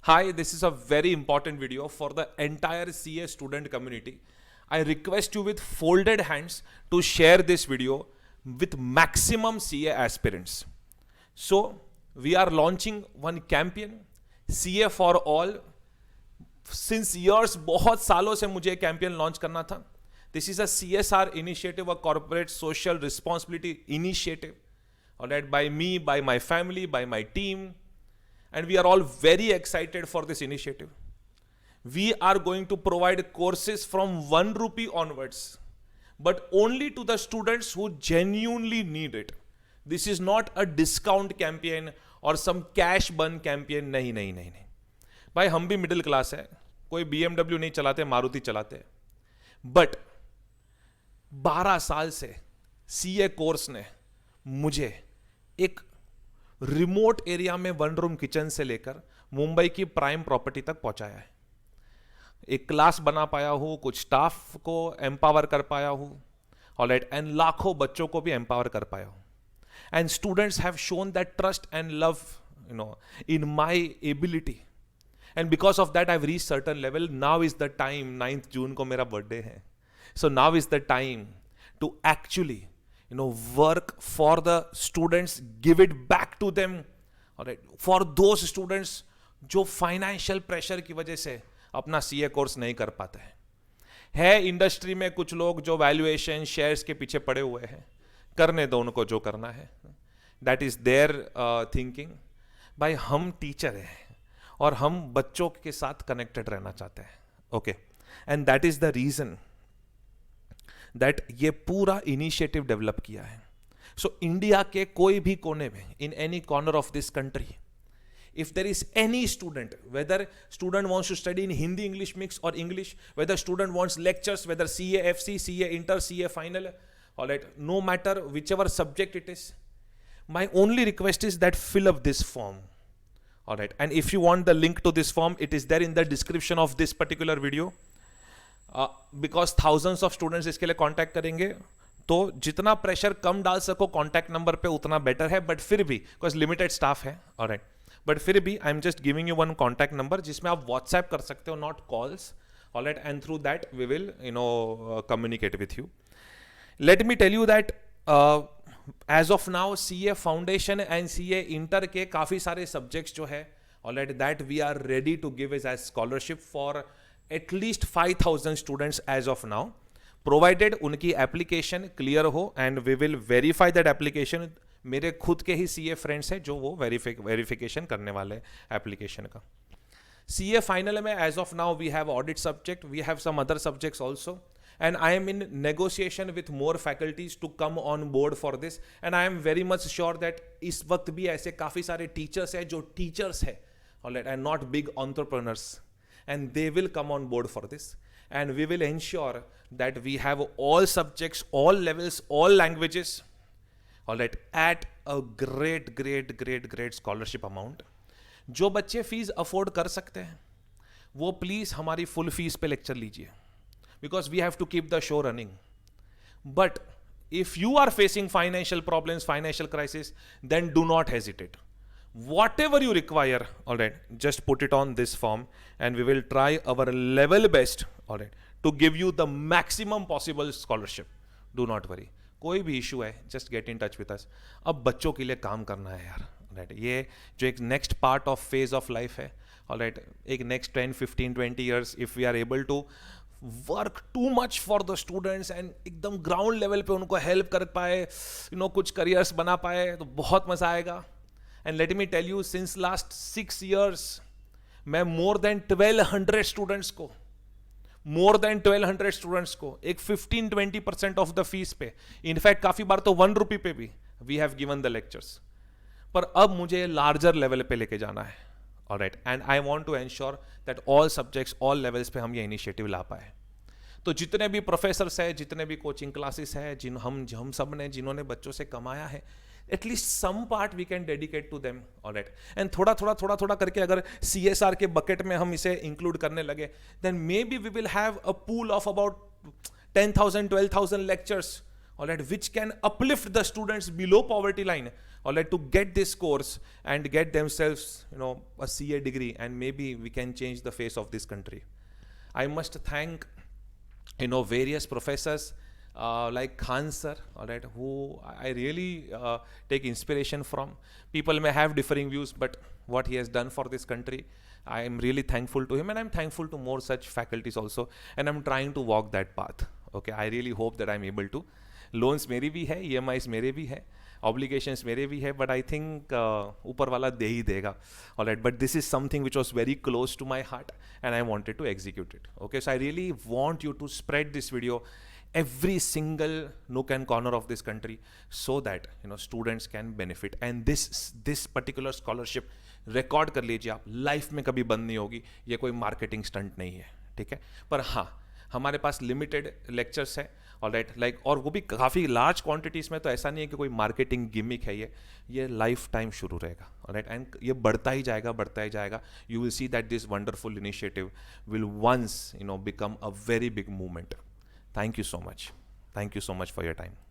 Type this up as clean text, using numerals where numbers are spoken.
Hi, this is a very important video for the entire CA student community. I request you with folded hands to share this video with maximum CA aspirants. So, we are launching one campaign, CA for all. Since years, बहुत सालों से मुझे campaign launch करना था. This is a CSR initiative, a corporate social responsibility initiative, all right, by me, by my family, by my team, and we are all very excited for this initiative. We are going to provide courses from 1 rupee onwards, but only to the students who genuinely need it. This is not a discount campaign or some cash burn campaign. नहीं नहीं नहीं नहीं भाई, हम भी middle class है, कोई BMW नहीं चलाते, मारुति चलाते हैं. बट 12 साल से CA कोर्स ने मुझे एक रिमोट एरिया में 1 रूम किचन से लेकर मुंबई की प्राइम प्रॉपर्टी तक पहुंचाया है. एक क्लास बना पाया हूं, कुछ स्टाफ को एम्पावर कर पाया हूं, ऑलराइट, एंड लाखों बच्चों को भी एम्पावर कर पाया हूं. And students have shown that trust and love in my ability, and because of that I have reached certain level. Now is the time, 9 जून को मेरा बर्थडे है, so now is the time to actually work for the students, give it back to them, all right, for those students जो financial pressure की वजह से अपना CA course नहीं कर पाते है. इंडस्ट्री में कुछ लोग जो वैल्यूएशन शेयर्स के पीछे पड़े हुए हैं, करने दो उनको जो करना है, दैट इज देयर थिंकिंग. भाई हम टीचर हैं और हम बच्चों के साथ कनेक्टेड रहना चाहते हैं, okay, and that is the reason that ये पूरा इनिशिएटिव डेवलप किया है. सो इंडिया के कोई भी कोने में, in any corner of this country, if there is any student, whether student wants to study in Hindi English mix or English, whether student wants lectures, whether CA FC, CA inter, CA final, all right, no matter whichever subject it is, my only request is that fill up this form, all right, and if you want the link to this form, it is there in the description of this particular video. Because thousands of students इसके लिए contact करेंगे, तो जितना pressure कम डाल सको contact number पे उतना better है. बट फिर भी बिकॉज लिमिटेड स्टाफ है, ऑलराइट, बट फिर भी I am just giving you one contact number जिसमें आप व्हाट्सएप कर सकते हो, not calls, alright, and through that we will communicate with you. Let me tell you that as of now CA foundation and CA inter के काफ़ी सारे subjects जो है, alright, that we are ready to give as scholarship for at least 5,000 students as of now, provided उनकी application clear हो, and we will verify that application. मेरे खुद के ही CA फ्रेंड्स हैं जो वो वेरिफिकेशन करने वाले एप्लीकेशन का. CA फाइनल में as of now we have audit subject, we have some other subjects also, and I am in negotiation with more faculties to come on board for this. And I am very much sure that इस वक्त भी ऐसे काफ़ी सारे teachers हैं जो teachers है, alright, and not big entrepreneurs, and they will come on board for this, and we will ensure that we have all subjects, all levels, all languages, all right, at a great scholarship amount. जो बच्चे fees afford कर सकते हैं वो please हमारी full fees पे lecture लीजिए, because we have to keep the show running. But if you are facing financial problems, financial crisis, then do not hesitate. Whatever you require, all right, just put it on this form, and we will try our level best, all right, to give you the maximum possible scholarship. Do not worry. कोई भी issue है, just get in touch with us. अब बच्चों के लिए काम करना है यार, राइट. ये जो एक next part of phase of life है, ऑल राइट, एक next 10, 15, 20 years, if we are able to work too much for the students and एकदम ग्राउंड लेवल पे उनको हेल्प कर पाए, कुछ करियर्स बना पाए, तो बहुत मजा आएगा. And let me tell you, since last 6 years, मैं more than 1200 स्टूडेंट्स को एक 15-20% ऑफ द फीस पे, इनफैक्ट काफी बार तो 1 रुपी पे भी we have given the lectures. पर अब मुझे लार्जर लेवल पे लेके जाना है, alright, and I want to ensure that all subjects, all levels पे हम ये इनिशिएटिव ला पाए. तो जितने भी प्रोफेसर्स हैं, जितने भी कोचिंग क्लासेस हैं, हम सब ने जिन्होंने बच्चों से कमाया है, at least some part we can dedicate to them, all right, and थोड़ा करके अगर CSR के बकेट में हम इसे इंक्लूड करने लगे, then maybe we will have a pool of about 10,000, 12,000 lectures, all right, which can uplift the students below poverty line or like to get this course and get themselves, a CA degree, and maybe we can change the face of this country. I must thank, various professors like Khan sir, all right, who I really take inspiration from. People may have differing views, but what he has done for this country, I am really thankful to him, and I'm thankful to more such faculties also, and I'm trying to walk that path. Okay, I really hope that I'm able to. Loans मेरी भी है, EMIs मेरे भी है, obligations मेरे भी है, but I think ऊपर वाला दे ही देगा. Alright, but this is something which was very close to my heart and I wanted to execute it. Okay, so I really want you to spread this video every single nook and corner of this country, so that students can benefit. And this particular scholarship, record कर लीजिए आप, life में कभी बंद नहीं होगी. ये कोई मार्केटिंग स्टंट नहीं है, ठीक है. पर हाँ, हमारे पास लिमिटेड लेक्चर्स है, ऑलराइट, लाइक, और वो भी काफ़ी लार्ज क्वांटिटीज़ में. तो ऐसा नहीं है कि कोई मार्केटिंग गिमिक है, ये लाइफ टाइम शुरू रहेगा, ऑलराइट, एंड ये बढ़ता ही जाएगा. You will see that this wonderful initiative will once become a very big movement. Thank you so much. Thank you so much for your time.